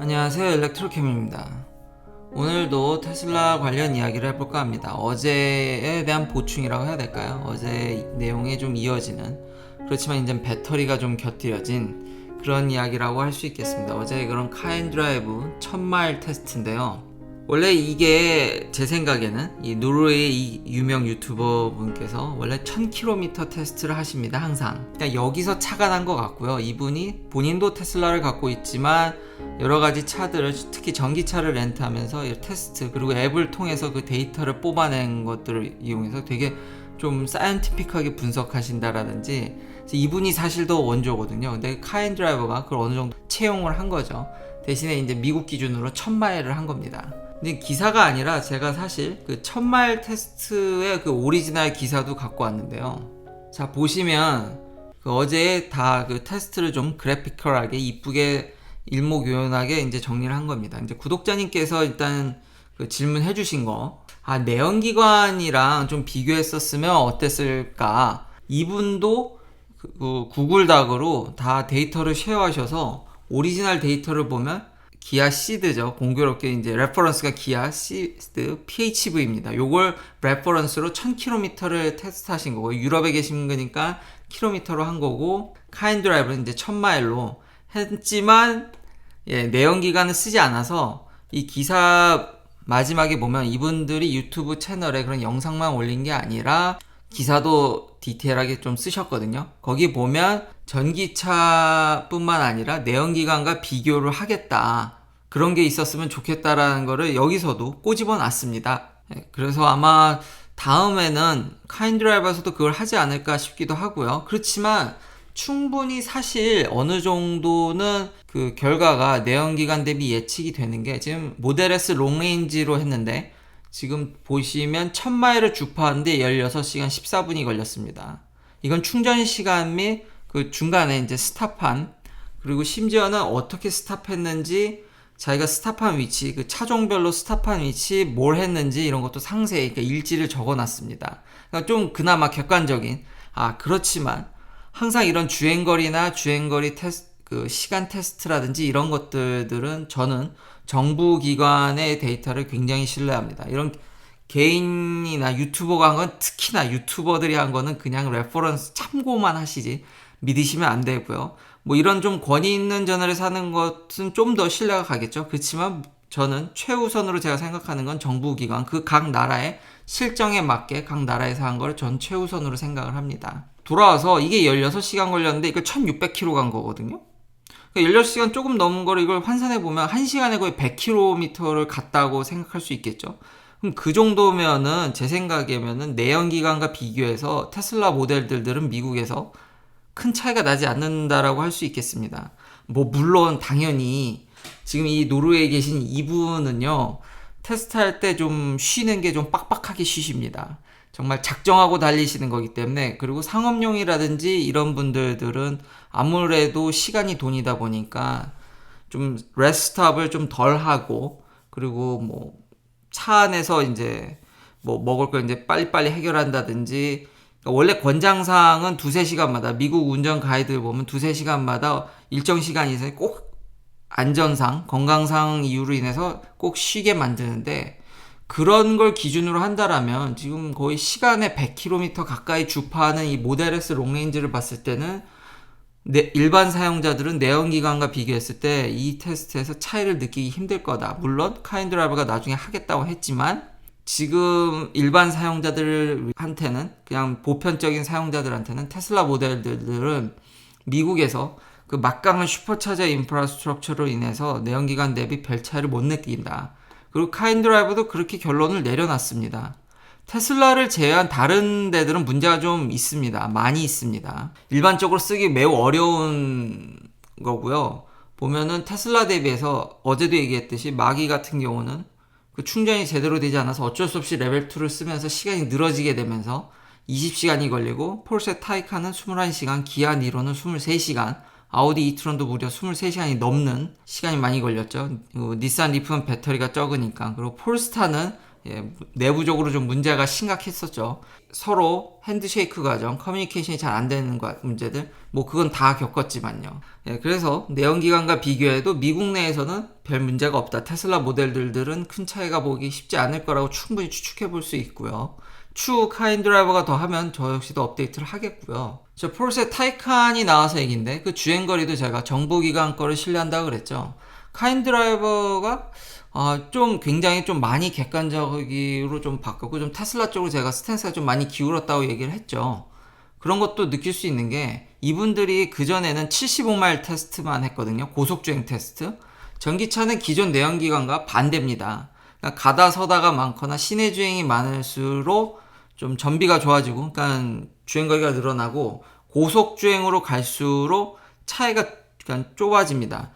안녕하세요, 일렉트로캠입니다. 오늘도 테슬라 관련 이야기를 해볼까 합니다. 어제에 대한 보충이라고 해야 될까요? 어제 내용에 좀 이어지는, 그렇지만 이제 배터리가 좀 곁들여진 그런 이야기라고 할 수 있겠습니다. 어제 그런 카인드라이브 1000마일 테스트인데요. 원래 이게 제 생각에는 이 노르웨이 이 유명 유튜버 분께서 원래 1000km 테스트를 하십니다. 항상. 그러니까 여기서 차가 난 것 같고요. 이분이 본인도 테슬라를 갖고 있지만 여러 가지 차들을, 특히 전기차를 렌트하면서 이 테스트, 그리고 앱을 통해서 그 데이터를 뽑아낸 것들을 이용해서 되게 좀 사이언티픽하게 분석하신다라든지, 이분이 사실 더 원조거든요. 근데 카인드라이버가 그걸 어느 정도 채용을 한 거죠. 대신에 이제 미국 기준으로 1000마일을 한 겁니다. 근데 기사가 아니라 제가 사실 그 1000마일 테스트의 그 오리지널 기사도 갖고 왔는데요. 자, 보시면 그 어제 다 그 테스트를 좀 그래피컬하게 이쁘게 일목요연하게 이제 정리를 한 겁니다. 이제 구독자님께서 일단 그 질문해 주신 거, 내연기관이랑 좀 비교했었으면 어땠을까? 이분도 그 구글 닥으로 다 데이터를 쉐어하셔서 오리지널 데이터를 보면 기아 시드죠. 공교롭게 이제 레퍼런스가 기아 시드 PHV입니다. 요걸 레퍼런스로 1000km를 테스트하신 거고, 유럽에 계신 거니까 킬로미터로 한 거고, 카인드라이브는 이제 1000마일로 했지만, 내연기관을 쓰지 않아서 이 기사 마지막에 보면 이분들이 유튜브 채널에 그런 영상만 올린 게 아니라 기사도 디테일하게 좀 쓰셨거든요. 거기 보면 전기차뿐만 아니라 내연기관과 비교를 하겠다, 그런 게 있었으면 좋겠다라는 거를 여기서도 꼬집어 놨습니다. 그래서 아마 다음에는 카인드라이버에서도 그걸 하지 않을까 싶기도 하고요. 그렇지만 충분히 사실 어느 정도는 그 결과가 내연기관 대비 예측이 되는 게, 지금 모델 S 롱레인지로 했는데 지금 보시면 1000마일을 주파하는데 16시간 14분이 걸렸습니다. 이건 충전 시간 및 그 중간에 이제 스탑한, 그리고 심지어는 어떻게 스탑했는지, 자기가 스탑한 위치, 그 차종별로 스탑한 위치, 뭘 했는지 이런 것도 상세히, 그러니까 일지를 적어 놨습니다. 그러니까 좀 그나마 객관적인, 그렇지만 항상 이런 주행거리 테스트, 그 시간 테스트라든지 이런 것들은 저는 정부 기관의 데이터를 굉장히 신뢰합니다. 이런 개인이나 유튜버가 한 건, 특히나 유튜버들이 한 거는 그냥 레퍼런스 참고만 하시지 믿으시면 안 되고요. 뭐 이런 좀 권위 있는 저널에서 하는 것은 좀 더 신뢰가 가겠죠. 그렇지만 저는 최우선으로 제가 생각하는 건 정부기관, 그 각 나라의 실정에 맞게 각 나라에서 한 거를 전 최우선으로 생각을 합니다. 돌아와서 이게 16시간 걸렸는데 이거 1600km 간 거거든요. 16시간 조금 넘은 거를 이걸 환산해보면 1시간에 거의 100km를 갔다고 생각할 수 있겠죠. 그럼 그 정도면은, 제 생각이면은 내연기관과 비교해서 테슬라 모델들은 미국에서 큰 차이가 나지 않는다라고 할 수 있겠습니다. 뭐 물론 당연히 지금 이 노르웨이에 계신 이분은요, 테스트할 때 좀 쉬는 게 좀 빡빡하게 쉬십니다. 정말 작정하고 달리시는 거기 때문에. 그리고 상업용이라든지 이런 분들은 아무래도 시간이 돈이다 보니까 좀 레스트업을 좀 덜 하고, 그리고 뭐 차 안에서 이제 뭐 먹을 걸 이제 빨리빨리 해결한다든지, 원래 권장사항은 2-3시간마다, 미국 운전 가이드를 보면 2-3시간마다 일정 시간 이상이 꼭 안전상, 건강상 이유로 인해서 꼭 쉬게 만드는데, 그런 걸 기준으로 한다라면 지금 거의 시간에 100km 가까이 주파하는 이 모델 S 롱레인지를 봤을 때는 일반 사용자들은 내연기관과 비교했을 때 이 테스트에서 차이를 느끼기 힘들 거다. 물론 카인드라이버가 나중에 하겠다고 했지만 지금 일반 사용자들한테는, 그냥 보편적인 사용자들한테는 테슬라 모델들은 미국에서 그 막강한 슈퍼차저 인프라스트럭처로 인해서 내연기관 대비 별 차이를 못 느낀다. 그리고 카인드라이버도 그렇게 결론을 내려놨습니다. 테슬라를 제외한 다른 데들은 문제가 좀 있습니다. 많이 있습니다. 일반적으로 쓰기 매우 어려운 거고요. 보면은 테슬라 대비해서 어제도 얘기했듯이 마기 같은 경우는 그 충전이 제대로 되지 않아서 어쩔 수 없이 레벨 2를 쓰면서 시간이 늘어지게 되면서 20시간이 걸리고, 폴쉐 타이칸은 21시간, 기아 니로는 23시간, 아우디 이트론도 무려 23시간이 넘는 시간이 많이 걸렸죠. 닛산 리프는 배터리가 적으니까. 그리고 폴스타는 내부적으로 좀 문제가 심각했었죠. 서로 핸드쉐이크 과정, 커뮤니케이션이 잘 안 되는 문제들, 그건 다 겪었지만요. 그래서 내연기관과 비교해도 미국 내에서는 별 문제가 없다. 테슬라 모델들은 큰 차이가 보기 쉽지 않을 거라고 충분히 추측해 볼 수 있고요. 추후 카인드라이버가 더 하면 저 역시도 업데이트를 하겠고요. 저 포르쉐 타이칸이 나와서 얘기인데 그 주행거리도 제가 정부기관 거를 신뢰한다고 그랬죠. 카인드라이버가 좀 굉장히 좀 많이 객관적으로 좀 바꿨고 좀 테슬라 쪽으로 제가 스탠스가 좀 많이 기울었다고 얘기를 했죠. 그런 것도 느낄 수 있는 게 이분들이 그전에는 75마일 테스트만 했거든요. 고속주행 테스트. 전기차는 기존 내연기관과 반대입니다. 그러니까 가다 서다가 많거나 시내 주행이 많을수록 좀 전비가 좋아지고 그러니까 주행거리가 늘어나고 고속주행으로 갈수록 차이가 그러니까 좁아집니다.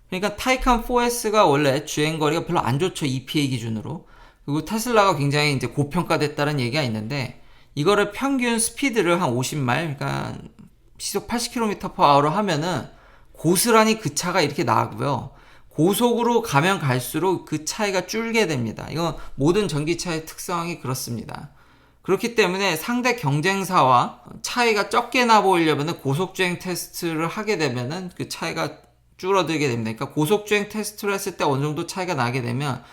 그러니까 타이칸 4S가 원래 주행거리가 별로 안 좋죠. EPA 기준으로. 그리고 테슬라가 굉장히 이제 고평가됐다는 얘기가 있는데 이거를 평균 스피드를 한 50마일, 그러니까 시속 80km/h로 하면은 고스란히 그 차가 이렇게 나고요. 고속으로 가면 갈수록 그 차이가 줄게 됩니다. 이건 모든 전기차의 특성이 그렇습니다. 그렇기 때문에 상대 경쟁사와 차이가 적게 나 보이려면 고속주행 테스트를 하게 되면은 그 차이가 줄어들게 됩니다. 그러니까 고속주행 테스트를 했을 때 어느 정도 차이가 나게 되면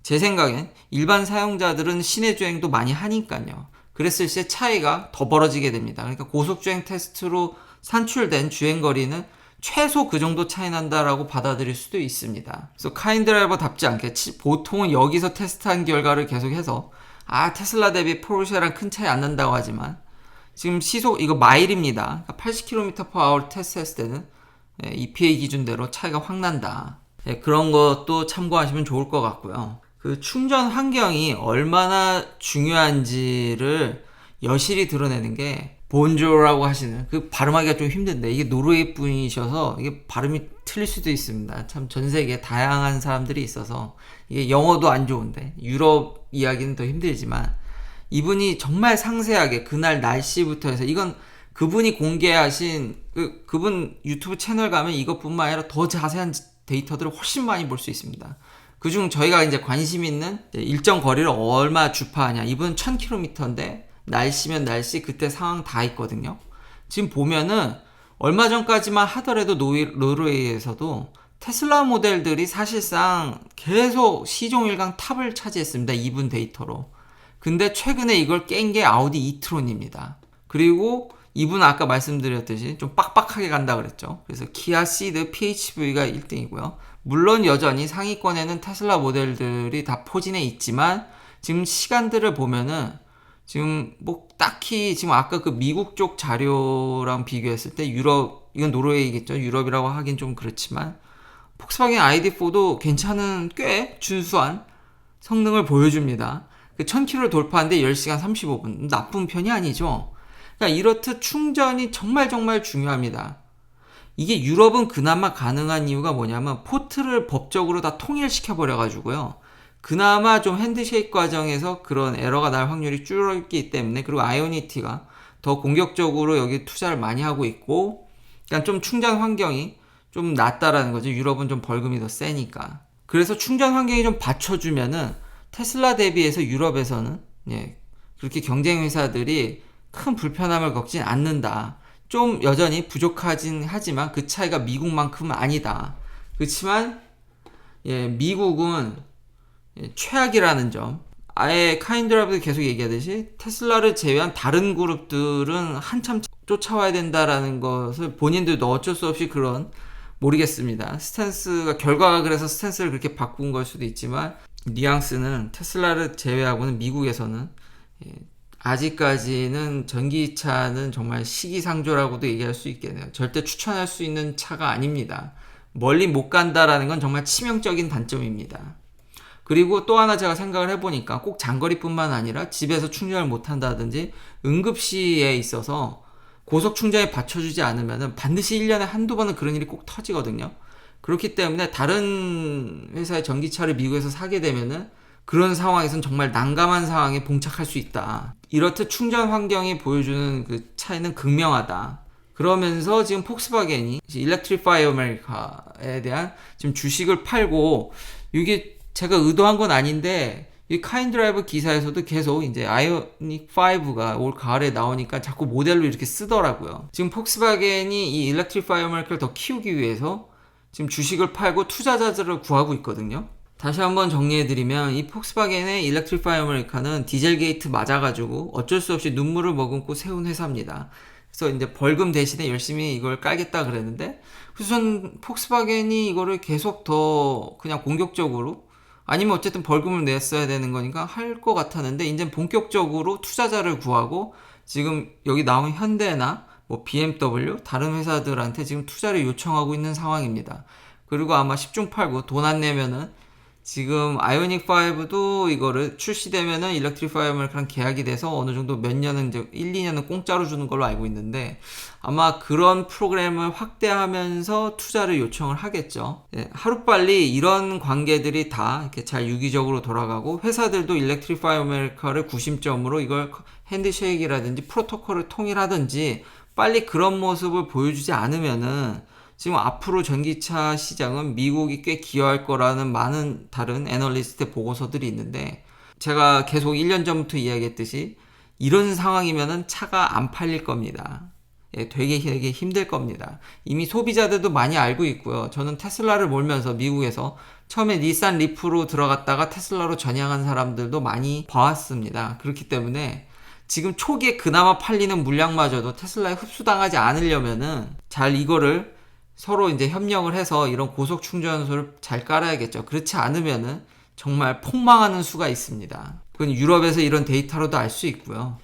제 생각엔 일반 사용자들은 시내 주행도 많이 하니까요. 그랬을 때 차이가 더 벌어지게 됩니다. 그러니까 고속주행 테스트로 산출된 주행거리는 최소 그 정도 차이 난다라고 받아들일 수도 있습니다. 그래서 카인드라이버답지 않게 보통은 여기서 테스트한 결과를 계속해서 테슬라 대비 포르쉐랑 큰 차이 안 난다고 하지만 지금 시속 이거 마일입니다. 80km/h 테스트했을 때는 EPA 기준대로 차이가 확 난다. 그런 것도 참고하시면 좋을 것 같고요. 그 충전 환경이 얼마나 중요한지를 여실히 드러내는 게 본조라고 하시는 그 발음하기가 좀 힘든데 이게 노르웨이 분이셔서 이게 발음이 틀릴 수도 있습니다. 참 전 세계에 다양한 사람들이 있어서 이게 영어도 안 좋은데 유럽 이야기는 더 힘들지만 이분이 정말 상세하게 그날 날씨부터 해서 이건 그분이 공개하신 그분 유튜브 채널 가면 이것뿐만 아니라 더 자세한 데이터들을 훨씬 많이 볼 수 있습니다. 그중 저희가 이제 관심 있는 일정 거리를 얼마 주파하냐. 이분은 1000km인데 날씨면 날씨 그때 상황 다 있거든요. 지금 보면은 얼마 전까지만 하더라도 노르웨이에서도 테슬라 모델들이 사실상 계속 시종 1강 탑을 차지했습니다. 이분 데이터로. 근데 최근에 이걸 깬 게 아우디 이트론입니다. 그리고 이분은 아까 말씀드렸듯이 좀 빡빡하게 간다 그랬죠. 그래서 키아 시드 PHV가 1등이고요. 물론 여전히 상위권에는 테슬라 모델들이 다 포진해 있지만 지금 시간들을 보면은 지금 딱히 지금 아까 그 미국 쪽 자료랑 비교했을 때 유럽, 이건 노르웨이겠죠. 유럽이라고 하긴 좀 그렇지만 폭스바겐 ID4도 괜찮은 꽤 준수한 성능을 보여줍니다. 그 1000km를 돌파하는데 10시간 35분. 나쁜 편이 아니죠. 그러니까 이렇듯 충전이 정말 중요합니다. 이게 유럽은 그나마 가능한 이유가 뭐냐면 포트를 법적으로 다 통일시켜 버려가지고요. 그나마 좀 핸드쉐이크 과정에서 그런 에러가 날 확률이 줄었기 때문에 그리고 아이오니티가 더 공격적으로 여기 투자를 많이 하고 있고 그러니까 좀 충전 환경이 좀 낫다라는 거죠. 유럽은 좀 벌금이 더 세니까. 그래서 충전 환경이 좀 받쳐주면은 테슬라 대비해서 유럽에서는 그렇게 경쟁 회사들이 큰 불편함을 겪진 않는다. 좀 여전히 부족하진 하지만 그 차이가 미국만큼은 아니다. 그렇지만 미국은 최악이라는 점. 아예 카인드라이버도 계속 얘기하듯이 테슬라를 제외한 다른 그룹들은 한참 쫓아와야 된다라는 것을 본인들도 어쩔 수 없이 그런 모르겠습니다. 스탠스가 결과가 그래서 스탠스를 그렇게 바꾼 걸 수도 있지만 뉘앙스는 테슬라를 제외하고는 미국에서는 아직까지는 전기차는 정말 시기상조라고도 얘기할 수 있겠네요. 절대 추천할 수 있는 차가 아닙니다. 멀리 못 간다라는 건 정말 치명적인 단점입니다. 그리고 또 하나 제가 생각을 해보니까 꼭 장거리뿐만 아니라 집에서 충전을 못 한다든지 응급시에 있어서 고속 충전에 받쳐주지 않으면 반드시 1년에 한두 번은 그런 일이 꼭 터지거든요. 그렇기 때문에 다른 회사의 전기차를 미국에서 사게 되면은 그런 상황에서는 정말 난감한 상황에 봉착할 수 있다. 이렇듯 충전 환경이 보여주는 그 차이는 극명하다. 그러면서 지금 폭스바겐이 일렉트리파이 아메리카에 대한 지금 주식을 팔고 이게 제가 의도한 건 아닌데 이 카인드라이브 기사에서도 계속 이제 아이오닉 5가 올 가을에 나오니까 자꾸 모델로 이렇게 쓰더라고요. 지금 폭스바겐이 이 일렉트리파이 아메리카를 더 키우기 위해서 지금 주식을 팔고 투자자들을 구하고 있거든요. 다시 한번 정리해드리면 이 폭스바겐의 일렉트리파이 아메리카는 디젤 게이트 맞아가지고 어쩔 수 없이 눈물을 머금고 세운 회사입니다. 그래서 이제 벌금 대신에 열심히 이걸 깔겠다 그랬는데, 그래서 전 폭스바겐이 이거를 계속 더 그냥 공격적으로, 아니면 어쨌든 벌금을 냈어야 되는 거니까 할 것 같았는데, 이제 본격적으로 투자자를 구하고 지금 여기 나온 현대나 뭐 BMW 다른 회사들한테 지금 투자를 요청하고 있는 상황입니다. 그리고 아마 10중 8구 돈 안 내면은 지금 아이오닉 5도 이거를 출시되면은 일렉트리파이 아메리카랑 계약이 돼서 어느 정도 몇 년은 이제 1, 2년은 공짜로 주는 걸로 알고 있는데, 아마 그런 프로그램을 확대하면서 투자를 요청을 하겠죠. 예, 하루빨리 이런 관계들이 다 이렇게 잘 유기적으로 돌아가고, 회사들도 일렉트리파이 아메리카를 구심점으로 이걸 핸드쉐이크라든지 프로토콜을 통일하든지 빨리 그런 모습을 보여주지 않으면은 지금 앞으로 전기차 시장은 미국이 꽤 기여할 거라는 많은 다른 애널리스트의 보고서들이 있는데, 제가 계속 1년 전부터 이야기했듯이 이런 상황이면은 차가 안 팔릴 겁니다. 예, 되게 힘들 겁니다. 이미 소비자들도 많이 알고 있고요. 저는 테슬라를 몰면서 미국에서 처음에 닛산 리프로 들어갔다가 테슬라로 전향한 사람들도 많이 봐왔습니다. 그렇기 때문에 지금 초기에 그나마 팔리는 물량마저도 테슬라에 흡수당하지 않으려면은 잘 이거를 서로 이제 협력을 해서 이런 고속 충전소를 잘 깔아야겠죠. 그렇지 않으면은 정말 폭망하는 수가 있습니다. 그건 유럽에서 이런 데이터로도 알 수 있고요.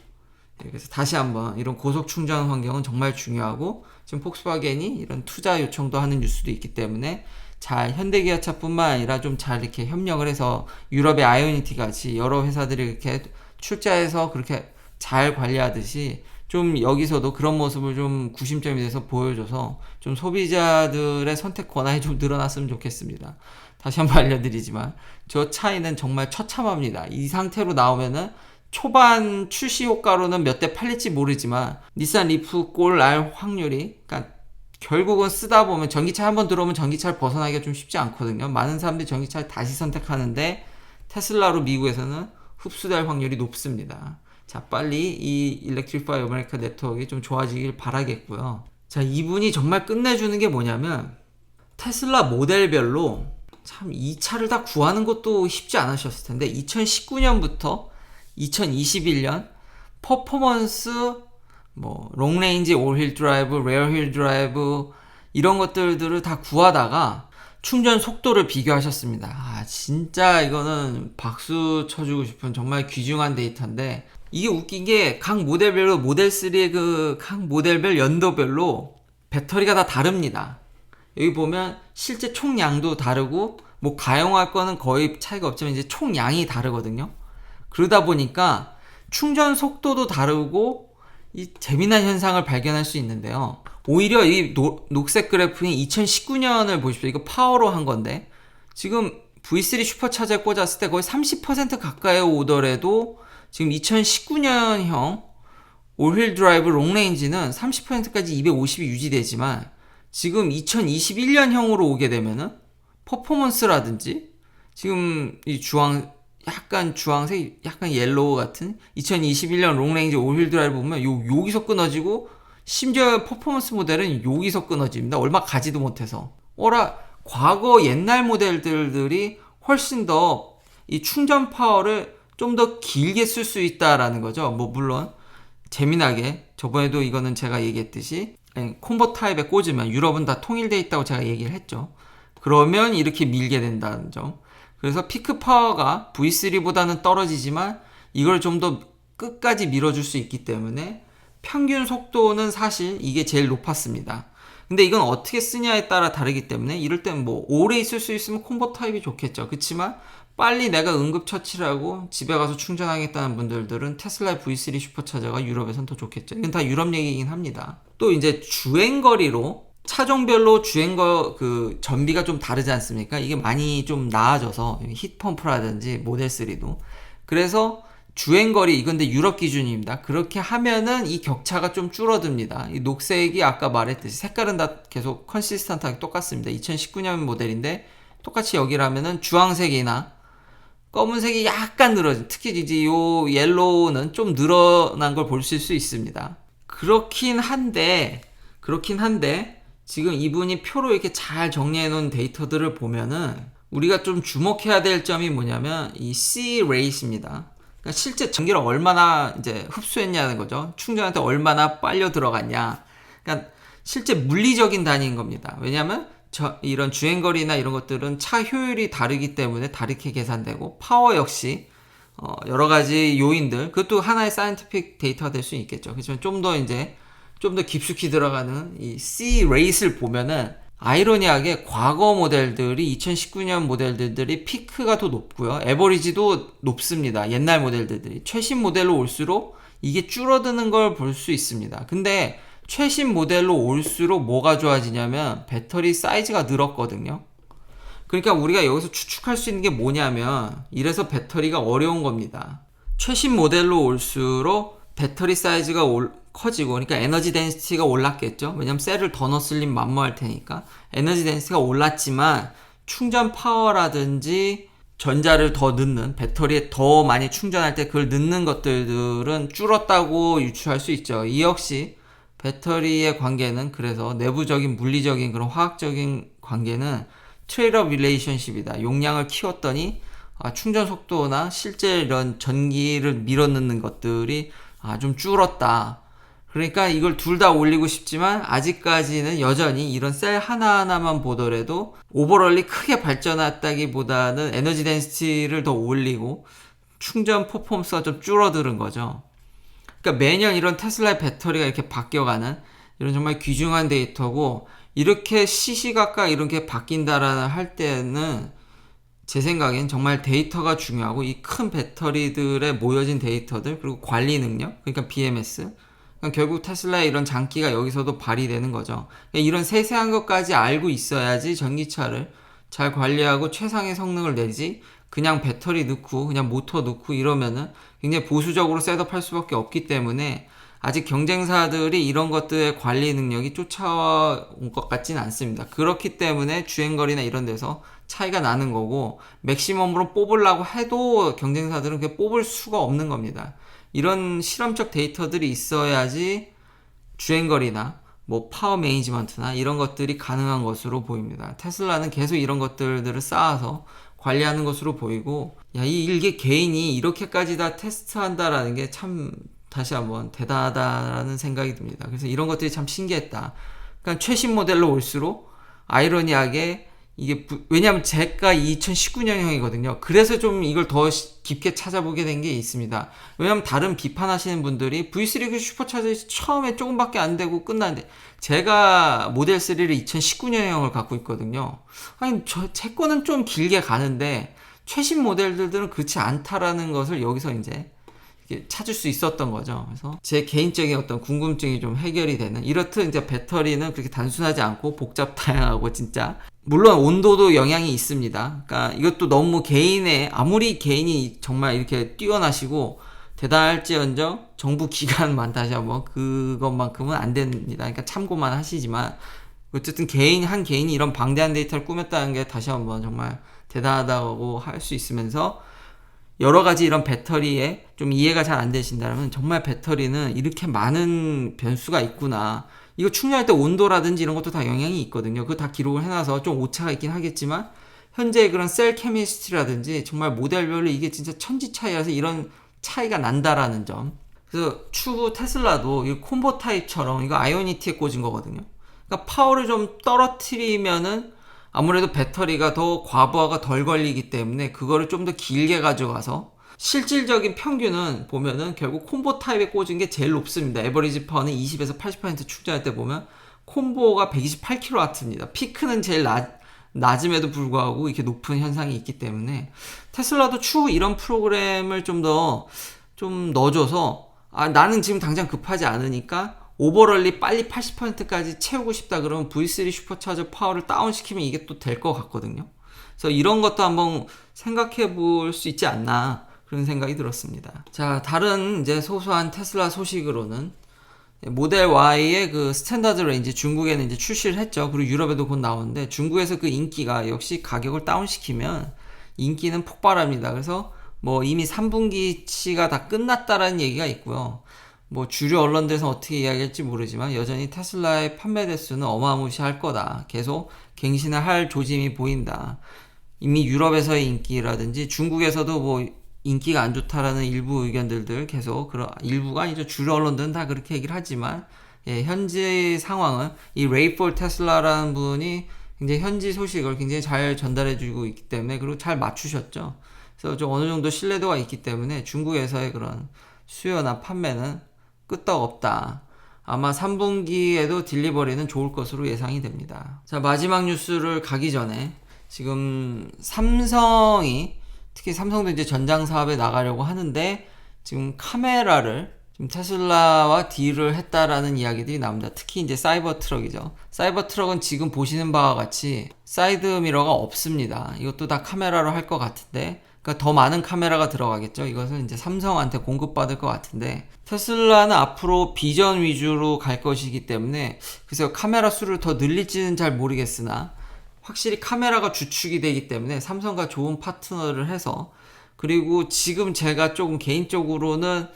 그래서 다시 한번 이런 고속 충전 환경은 정말 중요하고, 지금 폭스바겐이 이런 투자 요청도 하는 뉴스도 있기 때문에 잘 현대기아차뿐만 아니라 좀 잘 이렇게 협력을 해서 유럽의 아이오니티 같이 여러 회사들이 이렇게 출자해서 그렇게 잘 관리하듯이 좀 여기서도 그런 모습을 좀 구심점이 돼서 보여줘서 좀 소비자들의 선택 권한이 좀 늘어났으면 좋겠습니다. 다시 한번 알려드리지만 저 차이는 정말 처참합니다. 이 상태로 나오면은 초반 출시 효과로는 몇 대 팔릴지 모르지만 닛산 리프 꼴 날 확률이, 그러니까 결국은 쓰다 보면 전기차 한번 들어오면 전기차를 벗어나기가 좀 쉽지 않거든요. 많은 사람들이 전기차를 다시 선택하는데 테슬라로 미국에서는 흡수될 확률이 높습니다. 자, 빨리 이 일렉트리파이 아메리카 네트워크가 좀 좋아지길 바라겠고요. 자, 이분이 정말 끝내주는 게 뭐냐면 테슬라 모델별로 참 이 차를 다 구하는 것도 쉽지 않으셨을 텐데 2019년부터 2021년 퍼포먼스, 뭐 롱레인지 올힐 드라이브, 레어힐 드라이브 이런 것들을 다 구하다가 충전 속도를 비교하셨습니다. 아, 진짜 이거는 박수 쳐주고 싶은 정말 귀중한 데이터인데, 이게 웃긴 게 각 모델별로 모델3의 그 각 모델별 연도별로 배터리가 다 다릅니다. 여기 보면 실제 총량도 다르고, 뭐 가용할 거는 거의 차이가 없지만 이제 총량이 다르거든요. 그러다 보니까 충전 속도도 다르고 이 재미난 현상을 발견할 수 있는데요. 오히려 이 녹색 그래프인 2019년을 보십시오. 이거 파워로 한 건데 지금 V3 슈퍼차저에 꽂았을 때 거의 30% 가까이 오더라도 지금 2019년형 올휠 드라이브 롱레인지는 30%까지 250이 유지되지만, 지금 2021년형으로 오게 되면은 퍼포먼스라든지 지금 이 약간 주황색, 약간 옐로우 같은 2021년 롱레인지 올휠 드라이브 보면 여기서 끊어지고, 심지어 퍼포먼스 모델은 여기서 끊어집니다. 얼마 가지도 못해서. 과거 옛날 모델들이 훨씬 더 이 충전 파워를 좀 더 길게 쓸 수 있다라는 거죠. 뭐 물론 재미나게 저번에도 이거는 제가 얘기했듯이 콤보 타입에 꽂으면, 유럽은 다 통일되어 있다고 제가 얘기를 했죠. 그러면 이렇게 밀게 된다는 점. 그래서 피크 파워가 V3보다는 떨어지지만 이걸 좀 더 끝까지 밀어줄 수 있기 때문에 평균 속도는 사실 이게 제일 높았습니다. 근데 이건 어떻게 쓰냐에 따라 다르기 때문에 이럴 땐 뭐 오래 있을 수 있으면 콤보 타입이 좋겠죠. 그렇지만 빨리 내가 응급처치를 하고 집에 가서 충전하겠다는 분들은 테슬라 V3 슈퍼차저가 유럽에선 더 좋겠죠. 이건 다 유럽 얘기긴 합니다. 또 이제 주행거리로 차종별로 그 전비가 좀 다르지 않습니까? 이게 많이 좀 나아져서 히트펌프라든지 모델 3도. 그래서 주행거리, 이건데 유럽 기준입니다. 그렇게 하면은 이 격차가 좀 줄어듭니다. 이 녹색이 아까 말했듯이 색깔은 다 계속 컨시스턴트하게 똑같습니다. 2019년 모델인데 똑같이 여기라면은 주황색이나 검은색이 약간 늘어진, 특히 이제 요 옐로우는 좀 늘어난 걸 보실 수 있습니다. 그렇긴 한데 지금 이분이 표로 이렇게 잘 정리해 놓은 데이터들을 보면은 우리가 좀 주목해야 될 점이 뭐냐면 이 C rate입니다. 그러니까 실제 전기를 얼마나 이제 흡수했냐는 거죠. 충전할 때 얼마나 빨려 들어갔냐. 그러니까 실제 물리적인 단위인 겁니다. 왜냐하면 이런 주행거리나 이런 것들은 차 효율이 다르기 때문에 다르게 계산되고, 파워 역시 여러 가지 요인들, 그것도 하나의 사이언티픽 데이터가 될 수 있겠죠. 그렇지만 좀 더 깊숙이 들어가는 이 C 레이스를 보면은 아이러니하게 과거 모델들이 2019년 모델들이 피크가 더 높고요. 에버리지도 높습니다. 옛날 모델들이. 최신 모델로 올수록 이게 줄어드는 걸 볼 수 있습니다. 근데 최신 모델로 올수록 뭐가 좋아지냐면 배터리 사이즈가 늘었거든요. 그러니까 우리가 여기서 추측할 수 있는 게 뭐냐면, 이래서 배터리가 어려운 겁니다. 최신 모델로 올수록 배터리 사이즈가 커지고, 그러니까 에너지 덴시티가 올랐겠죠. 왜냐면 셀을 더 넣었으면 만무할 테니까. 에너지 덴시티가 올랐지만 충전 파워라든지 전자를 더 넣는, 배터리에 더 많이 충전할 때 그걸 넣는 것들은 줄었다고 유추할 수 있죠. 이 역시 배터리의 관계는, 그래서 내부적인 물리적인 그런 화학적인 관계는 트레이드업 릴레이션십이다. 용량을 키웠더니 충전 속도나 실제 이런 전기를 밀어넣는 것들이 좀 줄었다. 그러니까 이걸 둘 다 올리고 싶지만 아직까지는 여전히 이런 셀 하나하나만 보더라도 오버럴리 크게 발전했다기보다는 에너지 덴시티를 더 올리고 충전 퍼포먼스가 좀 줄어드는 거죠. 그러니까 매년 이런 테슬라의 배터리가 이렇게 바뀌어가는 이런 정말 귀중한 데이터고, 이렇게 시시각각 이렇게 바뀐다라는 할 때는 제 생각엔 정말 데이터가 중요하고, 이 큰 배터리들에 모여진 데이터들, 그리고 관리 능력, 그러니까 BMS, 그러니까 결국 테슬라의 이런 장기가 여기서도 발휘되는 거죠. 그러니까 이런 세세한 것까지 알고 있어야지 전기차를 잘 관리하고 최상의 성능을 내지, 그냥 배터리 넣고 그냥 모터 넣고 이러면은 굉장히 보수적으로 셋업할 수밖에 없기 때문에 아직 경쟁사들이 이런 것들의 관리 능력이 쫓아온 것 같지는 않습니다. 그렇기 때문에 주행거리나 이런 데서 차이가 나는 거고, 맥시멈으로 뽑으려고 해도 경쟁사들은 그게 뽑을 수가 없는 겁니다. 이런 실험적 데이터들이 있어야지 주행거리나 뭐 파워 매니지먼트나 이런 것들이 가능한 것으로 보입니다. 테슬라는 계속 이런 것들을 쌓아서 관리하는 것으로 보이고, 이게 개인이 이렇게까지 다 테스트한다라는 게 참 다시 한번 대단하다라는 생각이 듭니다. 그래서 이런 것들이 참 신기했다. 그러니까 최신 모델로 올수록 아이러니하게 이게 왜냐하면 제가 2019년형이거든요. 그래서 좀 이걸 더 깊게 찾아보게 된 게 있습니다. 왜냐하면 다른 비판하시는 분들이 V3 슈퍼차저이 처음에 조금밖에 안 되고 끝나는데, 제가 모델 3를 2019년형을 갖고 있거든요. 아니 제 거는 좀 길게 가는데 최신 모델들은 그렇지 않다라는 것을 여기서 이제 찾을 수 있었던 거죠. 그래서 제 개인적인 어떤 궁금증이 좀 해결이 되는, 이렇듯 이제 배터리는 그렇게 단순하지 않고 복잡 다양하고, 진짜 물론 온도도 영향이 있습니다. 그러니까 이것도 너무 개인의, 아무리 개인이 정말 이렇게 뛰어나시고 대단할지언정 정부 기관만 다시 한번 그것만큼은 안 됩니다. 그러니까 참고만 하시지만 어쨌든 한 개인이 이런 방대한 데이터를 꾸몄다는 게 다시 한번 정말 대단하다고 할 수 있으면서, 여러 가지 이런 배터리에 좀 이해가 잘 안 되신다면 정말 배터리는 이렇게 많은 변수가 있구나. 이거 충전할 때 온도라든지 이런 것도 다 영향이 있거든요. 그거 다 기록을 해놔서 좀 오차가 있긴 하겠지만, 현재 그런 셀 케미스트리라든지 정말 모델별로 이게 진짜 천지 차이라서 이런 차이가 난다라는 점. 그래서 추후 테슬라도 이 콤보 타입처럼 이거 아이오니티에 꽂은 거거든요. 그러니까 파워를 좀 떨어뜨리면은 아무래도 배터리가 더 과부하가 덜 걸리기 때문에 그거를 좀 더 길게 가져가서, 실질적인 평균은 보면은 결국 콤보 타입에 꽂은 게 제일 높습니다. 에버리지 파워는 20에서 80% 충전할 때 보면 콤보가 128kW입니다. 피크는 제일 낮음에도 불구하고 이렇게 높은 현상이 있기 때문에 테슬라도 추후 이런 프로그램을 좀 넣어줘서, 나는 지금 당장 급하지 않으니까 오버럴리 빨리 80%까지 채우고 싶다 그러면 V3 슈퍼차저 파워를 다운시키면 이게 또 될 것 같거든요. 그래서 이런 것도 한번 생각해 볼 수 있지 않나, 그런 생각이 들었습니다. 자, 다른 이제 소소한 테슬라 소식으로는 모델 Y의 그 스탠다드 레인지, 중국에는 이제 출시를 했죠. 그리고 유럽에도 곧 나오는데, 중국에서 그 인기가 역시 가격을 다운시키면 인기는 폭발합니다. 그래서 뭐 이미 3분기치가 다 끝났다라는 얘기가 있고요. 뭐 주류 언론들에서 어떻게 이야기할지 모르지만 여전히 테슬라의 판매 대수는 어마무시할 거다. 계속 갱신을 할 조짐이 보인다. 이미 유럽에서의 인기라든지 중국에서도 뭐 인기가 안 좋다라는 일부 의견들들 계속 그런 일부가 아니죠. 주류 언론들은 다 그렇게 얘기를 하지만 현재 상황은 이 레이폴 테슬라라는 분이 굉장히 현지 소식을 굉장히 잘 전달해주고 있기 때문에 그리고 잘 맞추셨죠. 그래서 좀 어느 정도 신뢰도가 있기 때문에 중국에서의 그런 수요나 판매는 끄떡없다. 아마 3분기에도 딜리버리는 좋을 것으로 예상이 됩니다. 자, 마지막 뉴스를 가기 전에 지금 삼성이 특히 삼성도 이제 전장 사업에 나가려고 하는데 지금 카메라를 지금 테슬라와 딜을 했다라는 이야기들이 나옵니다. 특히 이제 사이버 트럭이죠. 사이버 트럭은 지금 보시는 바와 같이 사이드 미러가 없습니다. 이것도 다 카메라로 할 것 같은데, 그러니까 더 많은 카메라가 들어가겠죠. 이것은 이제 삼성한테 공급받을 것 같은데, 테슬라는 앞으로 비전 위주로 갈 것이기 때문에 그래서 카메라 수를 더 늘릴지는 잘 모르겠으나 확실히 카메라가 주축이 되기 때문에 삼성과 좋은 파트너를 해서, 그리고 지금 제가 조금 개인적으로는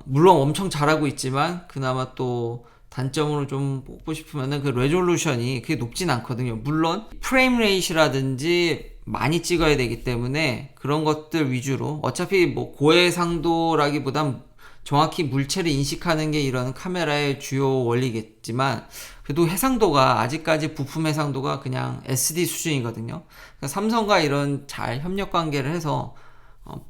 물론 엄청 잘하고 있지만 그나마 또 단점으로 좀 뽑고 싶으면은 그 레졸루션이 그게 높진 않거든요. 물론 프레임 레이시라든지 많이 찍어야 되기 때문에 그런 것들 위주로, 어차피 뭐 고해상도라기보단 정확히 물체를 인식하는 게 이런 카메라의 주요 원리겠지만 그래도 해상도가 아직까지 부품 해상도가 그냥 SD 수준이거든요. 그러니까 삼성과 이런 잘 협력 관계를 해서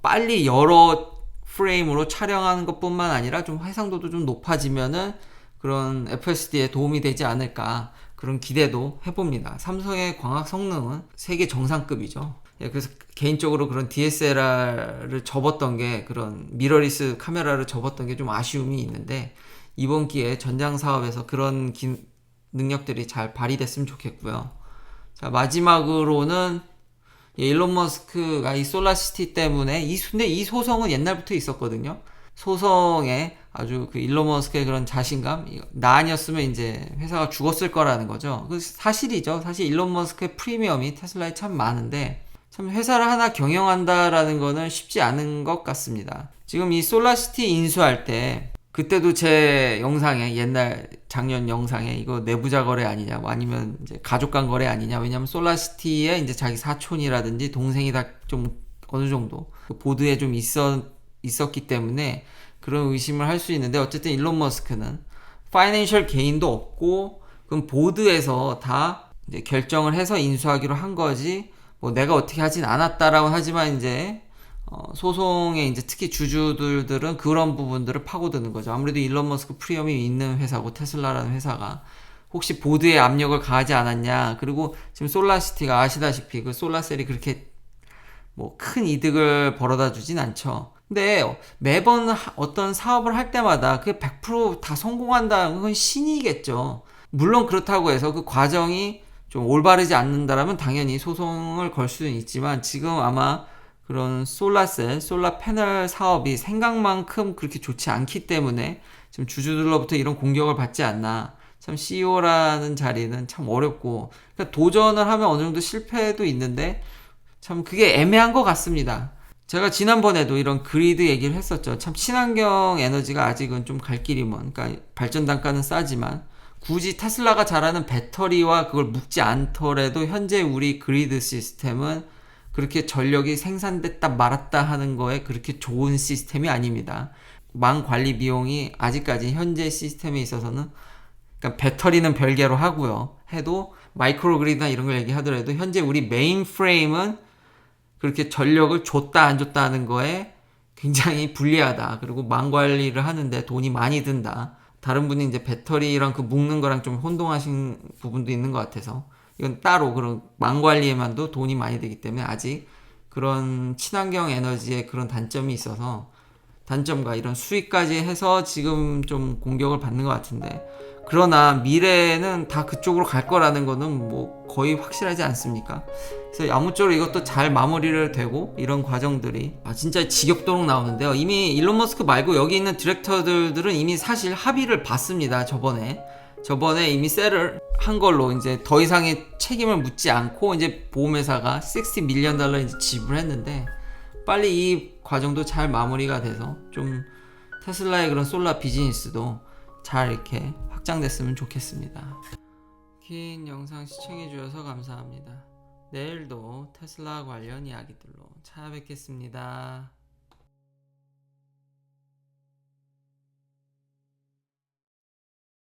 빨리 여러 프레임으로 촬영하는 것뿐만 아니라 좀 해상도도 좀 높아지면은 그런 FSD에 도움이 되지 않을까, 그런 기대도 해봅니다. 삼성의 광학 성능은 세계 정상급이죠. 그래서 개인적으로 그런 DSLR을 접었던 게, 그런 미러리스 카메라를 접었던 게 좀 아쉬움이 있는데 이번 기회에 전장 사업에서 그런 능력들이 잘 발휘됐으면 좋겠고요. 자, 마지막으로는 일론 머스크가 이 솔라시티 때문에 근데 이 소송은 옛날부터 있었거든요. 소송에 아주 그 일론 머스크의 그런 자신감, 나 아니었으면 이제 회사가 죽었을 거라는 거죠. 그 사실이죠. 사실 일론 머스크의 프리미엄이 테슬라에 참 많은데 참 회사를 하나 경영한다라는 거는 쉽지 않은 것 같습니다. 지금 이 솔라시티 인수할 때 그때도 제 영상에, 옛날 작년 영상에 이거 내부자 거래 아니냐, 뭐 아니면 이제 가족 간 거래 아니냐, 왜냐면 솔라시티에 이제 자기 사촌이라든지 동생이 다 좀 어느 정도 그 보드에 좀 있었기 때문에 그런 의심을 할 수 있는데, 어쨌든 일론 머스크는 파이낸셜 게인도 없고 그럼 보드에서 다 이제 결정을 해서 인수하기로 한 거지 뭐 내가 어떻게 하진 않았다라고 하지만 이제 소송에 이제 특히 주주들은 그런 부분들을 파고드는 거죠. 아무래도 일론 머스크 프리미엄이 있는 회사고 테슬라라는 회사가 혹시 보드에 압력을 가하지 않았냐. 그리고 지금 솔라시티가 아시다시피 그 솔라셀이 그렇게 뭐 큰 이득을 벌어다 주진 않죠. 근데 매번 어떤 사업을 할 때마다 그게 100%다 성공한다는 건 신이겠죠. 물론 그렇다고 해서 그 과정이 좀 올바르지 않는다라면 당연히 소송을 걸 수는 있지만 지금 아마 그런 솔라셀, 솔라 패널 사업이 생각만큼 그렇게 좋지 않기 때문에 지금 주주들로부터 이런 공격을 받지 않나. 참 CEO라는 자리는 참 어렵고, 그러니까 도전을 하면 어느 정도 실패도 있는데 참 그게 애매한 것 같습니다. 제가 지난번에도 이런 그리드 얘기를 했었죠. 참 친환경 에너지가 아직은 좀 갈 길이 먼, 그러니까 발전 단가는 싸지만 굳이 테슬라가 잘하는 배터리와 그걸 묶지 않더라도 현재 우리 그리드 시스템은 그렇게 전력이 생산됐다 말았다 하는 거에 그렇게 좋은 시스템이 아닙니다. 망 관리 비용이 아직까지 현재 시스템에 있어서는, 그러니까 배터리는 별개로 하고요. 해도 마이크로 그리드나 이런 걸 얘기하더라도 현재 우리 메인 프레임은 그렇게 전력을 줬다 안 줬다 하는 거에 굉장히 불리하다. 그리고 망 관리를 하는데 돈이 많이 든다. 다른 분이 이제 배터리랑 그 묶는 거랑 좀 혼동하신 부분도 있는 것 같아서 이건 따로 그런 망 관리에만도 돈이 많이 되기 때문에 아직 그런 친환경 에너지에 그런 단점이 있어서 단점과 이런 수익까지 해서 지금 좀 공격을 받는 것 같은데, 그러나 미래에는 다 그쪽으로 갈 거라는 거는 뭐 거의 확실하지 않습니까? 그래서 아무쪼록 이것도 잘 마무리를 되고 이런 과정들이 진짜 지겹도록 나오는데요. 이미 일론 머스크 말고 여기 있는 디렉터들은 이미 사실 합의를 봤습니다. 저번에 저번에 이미 셀을 한 걸로 이제 더 이상의 책임을 묻지 않고 이제 보험회사가 $60 밀리언 이제 지불했는데, 빨리 이 과정도 잘 마무리가 돼서 좀 테슬라의 그런 솔라 비즈니스도 잘 이렇게 확장됐으면 좋겠습니다. 긴 영상 시청해 주셔서 감사합니다. 내일도 테슬라 관련 이야기들로 찾아뵙겠습니다.